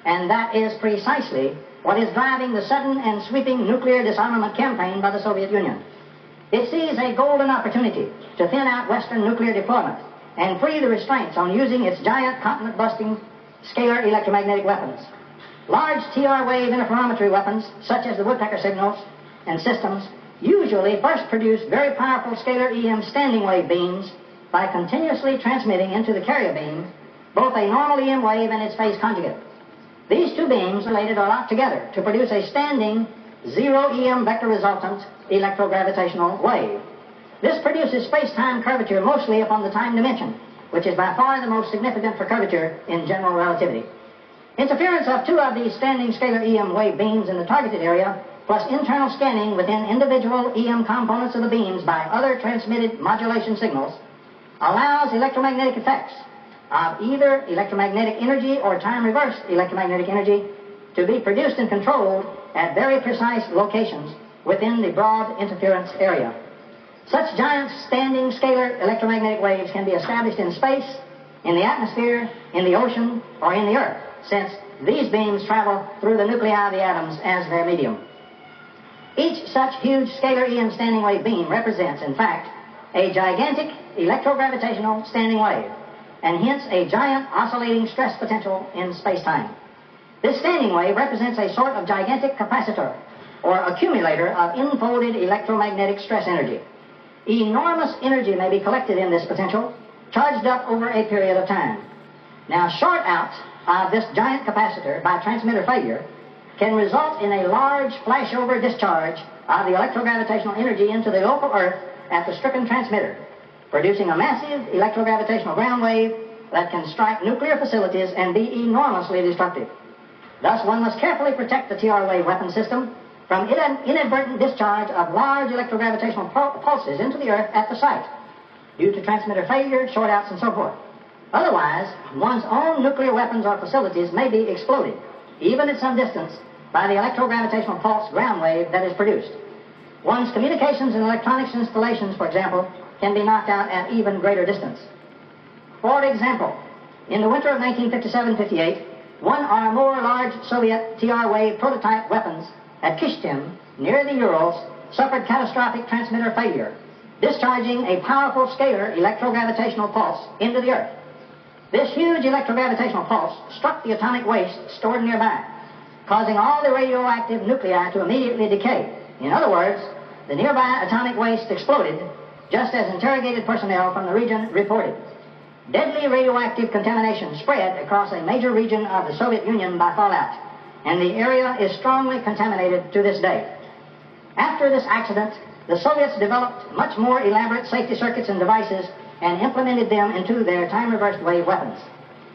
And that is precisely what is driving the sudden and sweeping nuclear disarmament campaign by the Soviet Union. It sees a golden opportunity to thin out Western nuclear deployment and free the restraints on using its giant continent-busting scalar electromagnetic weapons. Large TR wave interferometry weapons, such as the woodpecker signals and systems, usually first produce very powerful scalar EM standing wave beams by continuously transmitting into the carrier beam both a normal EM wave and its phase conjugate. These two beams related are locked together to produce a standing zero EM vector resultant electrogravitational wave. This produces space-time curvature mostly upon the time dimension, which is by far the most significant for curvature in general relativity. Interference of two of these standing scalar EM wave beams in the targeted area, plus internal scanning within individual EM components of the beams by other transmitted modulation signals, allows electromagnetic effects of either electromagnetic energy or time-reversed electromagnetic energy to be produced and controlled at very precise locations within the broad interference area. Such giant standing scalar electromagnetic waves can be established in space, in the atmosphere, in the ocean, or in the Earth, since these beams travel through the nuclei of the atoms as their medium. Each such huge scalar EM standing wave beam represents, in fact, a gigantic electrogravitational standing wave, and hence a giant oscillating stress potential in space-time. This standing wave represents a sort of gigantic capacitor, or accumulator of enfolded electromagnetic stress energy. Enormous energy may be collected in this potential, charged up over a period of time. Now, short out of this giant capacitor by transmitter failure can result in a large flashover discharge of the electrogravitational energy into the local Earth at the stricken transmitter, producing a massive electrogravitational ground wave that can strike nuclear facilities and be enormously destructive. Thus, one must carefully protect the TR wave weapon system from inadvertent discharge of large electrogravitational pulses into the Earth at the site, due to transmitter failure, short-outs, and so forth. Otherwise, one's own nuclear weapons or facilities may be exploded, even at some distance, by the electrogravitational pulse ground wave that is produced. One's communications and electronics installations, for example, can be knocked out at even greater distance. For example, in the winter of 1957-58, one or more large Soviet TR wave prototype weapons at Kishtim, near the Urals, suffered catastrophic transmitter failure, discharging a powerful scalar electrogravitational pulse into the Earth. This huge electrogravitational pulse struck the atomic waste stored nearby, causing all the radioactive nuclei to immediately decay. In other words, the nearby atomic waste exploded, just as interrogated personnel from the region reported. Deadly radioactive contamination spread across a major region of the Soviet Union by fallout, and the area is strongly contaminated to this day. After this accident, the Soviets developed much more elaborate safety circuits and devices and implemented them into their time-reversed wave weapons.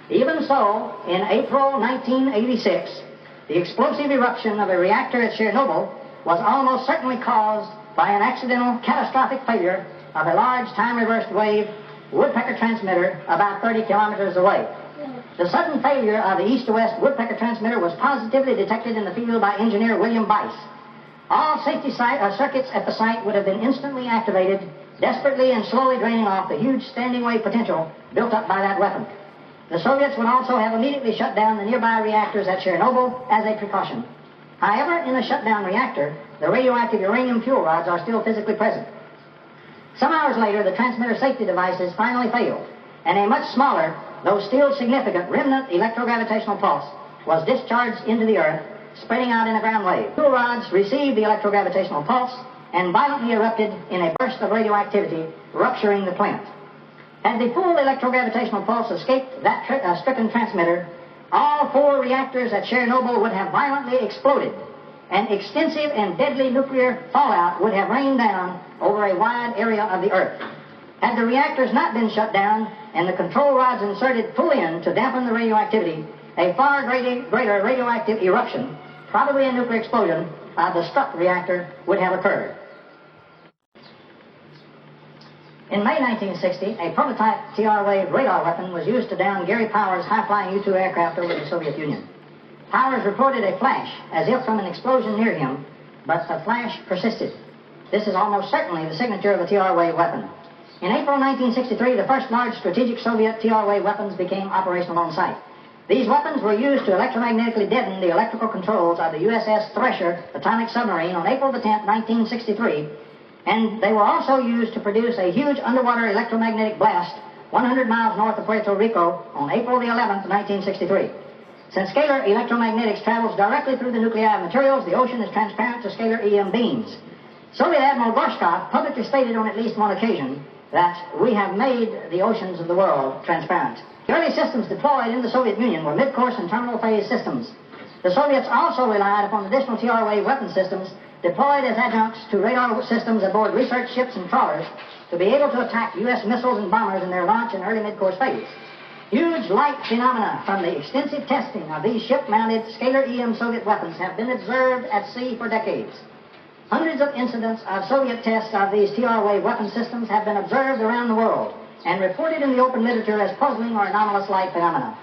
Even so, in April 1986, the explosive eruption of a reactor at Chernobyl was almost certainly caused by an accidental catastrophic failure of a large time-reversed wave woodpecker transmitter about 30 kilometers away. The sudden failure of the east-to-west woodpecker transmitter was positively detected in the field by engineer William Bice. All safety circuits at the site would have been instantly activated, desperately and slowly draining off the huge standing wave potential built up by that weapon. The Soviets would also have immediately shut down the nearby reactors at Chernobyl as a precaution. However, in a shutdown reactor, the radioactive uranium fuel rods are still physically present. Some hours later, the transmitter safety devices finally failed, and a much smaller, though still significant, remnant electrogravitational pulse was discharged into the Earth, spreading out in a ground wave. Fuel rods received the electrogravitational pulse and violently erupted in a burst of radioactivity, rupturing the plant. Had the full electrogravitational pulse escaped that stricken transmitter, all 4 reactors at Chernobyl would have violently exploded, and extensive and deadly nuclear fallout would have rained down over a wide area of the Earth. Had the reactors not been shut down and the control rods inserted full in to dampen the radioactivity, a far greater radioactive eruption, probably a nuclear explosion, of the struck reactor would have occurred. In May 1960, a prototype TR-wave radar weapon was used to down Gary Powers' high-flying U-2 aircraft over the Soviet Union. Powers reported a flash, as if from an explosion near him, but the flash persisted. This is almost certainly the signature of a TR-wave weapon. In April 1963, the first large strategic Soviet TR-wave weapons became operational on site. These weapons were used to electromagnetically deaden the electrical controls of the USS Thresher atomic submarine on April the 10th, 1963, and they were also used to produce a huge underwater electromagnetic blast 100 miles north of Puerto Rico on April the 11th, 1963. Since scalar electromagnetics travels directly through the nuclei of materials, the ocean is transparent to scalar EM beams. Soviet Admiral Gorshkov publicly stated on at least one occasion that we have made the oceans of the world transparent. The early systems deployed in the Soviet Union were mid-course and terminal phase systems. The Soviets also relied upon additional TR-wave weapon systems deployed as adjuncts to radar systems aboard research ships and trawlers to be able to attack U.S. missiles and bombers in their launch and early mid-course phase. Huge light phenomena from the extensive testing of these ship-mounted scalar EM Soviet weapons have been observed at sea for decades. Hundreds of incidents of Soviet tests of these TR-wave weapon systems have been observed around the world and reported in the open literature as puzzling or anomalous light phenomena.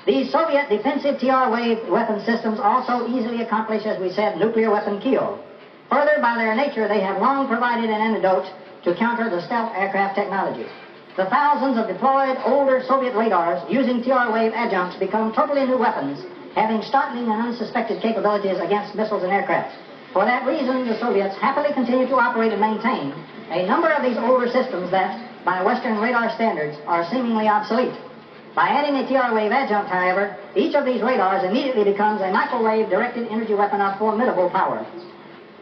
These Soviet defensive TR-wave weapon systems also easily accomplish, as we said, nuclear weapon kill. Further, by their nature, they have long provided an antidote to counter the stealth aircraft technology. The thousands of deployed older Soviet radars using TR-wave adjuncts become totally new weapons, having startling and unsuspected capabilities against missiles and aircraft. For that reason, the Soviets happily continue to operate and maintain a number of these older systems that, by Western radar standards, are seemingly obsolete. By adding a TR-wave adjunct, however, each of these radars immediately becomes a microwave-directed energy weapon of formidable power.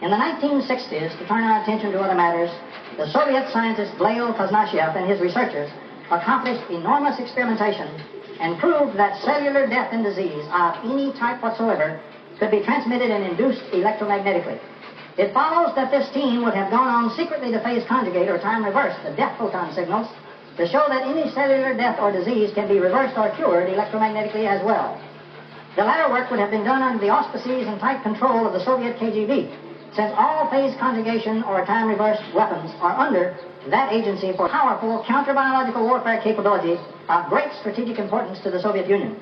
In the 1960s, to turn our attention to other matters, the Soviet scientist Gleb Kosnashev and his researchers accomplished enormous experimentation and proved that cellular death and disease of any type whatsoever could be transmitted and induced electromagnetically. It follows that this team would have gone on secretly to phase conjugate or time reverse the death photon signals to show that any cellular death or disease can be reversed or cured electromagnetically as well. The latter work would have been done under the auspices and tight control of the Soviet KGB, since all phase conjugation or time reverse weapons are under that agency for powerful counter-biological warfare capability of great strategic importance to the Soviet Union.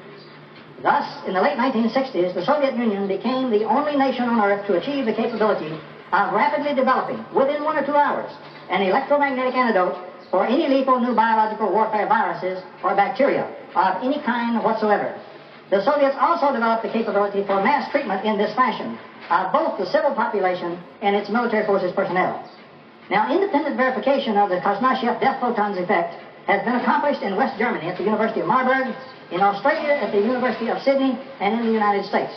Thus, in the late 1960s, the Soviet Union became the only nation on Earth to achieve the capability of rapidly developing, within 1 or 2 hours, an electromagnetic antidote for any lethal new biological warfare viruses or bacteria of any kind whatsoever. The Soviets also developed the capability for mass treatment in this fashion of both the civil population and its military forces personnel. Now, independent verification of the Kosnashev death photons effect has been accomplished in West Germany at the University of Marburg, in Australia at the University of Sydney, and in the United States.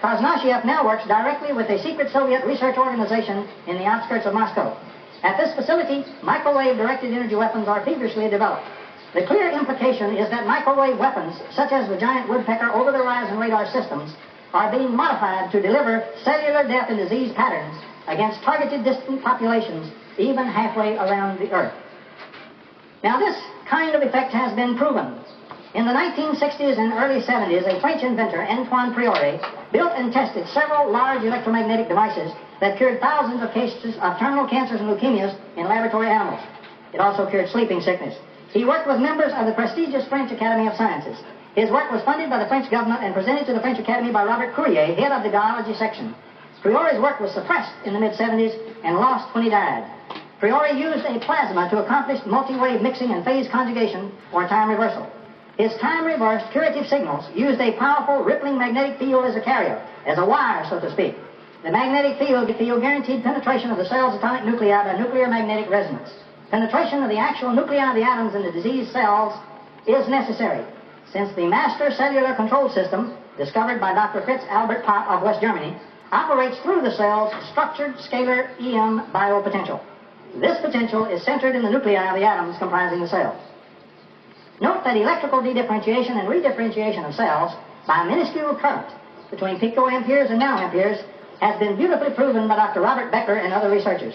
Kosnashev now works directly with a secret Soviet research organization in the outskirts of Moscow. At this facility, microwave-directed energy weapons are feverishly developed. The clear implication is that microwave weapons, such as the giant woodpecker over-the-horizon radar systems, are being modified to deliver cellular death and disease patterns against targeted distant populations, even halfway around the Earth. Now, this kind of effect has been proven. In the 1960s and early 70s, a French inventor, Antoine Priori, built and tested several large electromagnetic devices that cured thousands of cases of terminal cancers and leukemias in laboratory animals. It also cured sleeping sickness. He worked with members of the prestigious French Academy of Sciences. His work was funded by the French government and presented to the French Academy by Robert Courier, head of the biology section. Priori's work was suppressed in the mid-70s and lost when he died. Priori used a plasma to accomplish multi-wave mixing and phase conjugation or time reversal. His time-reversed curative signals used a powerful rippling magnetic field as a carrier, as a wire, so to speak. The magnetic field guaranteed penetration of the cell's atomic nuclei by nuclear magnetic resonance. Penetration of the actual nuclei of the atoms in the diseased cells is necessary, since the master cellular control system, discovered by Dr. Fritz Albert Pott of West Germany, operates through the cell's structured scalar EM biopotential. This potential is centered in the nuclei of the atoms comprising the cell. Note that electrical dedifferentiation and redifferentiation of cells by minuscule current between picoamperes and nanoamperes has been beautifully proven by Dr. Robert Becker and other researchers.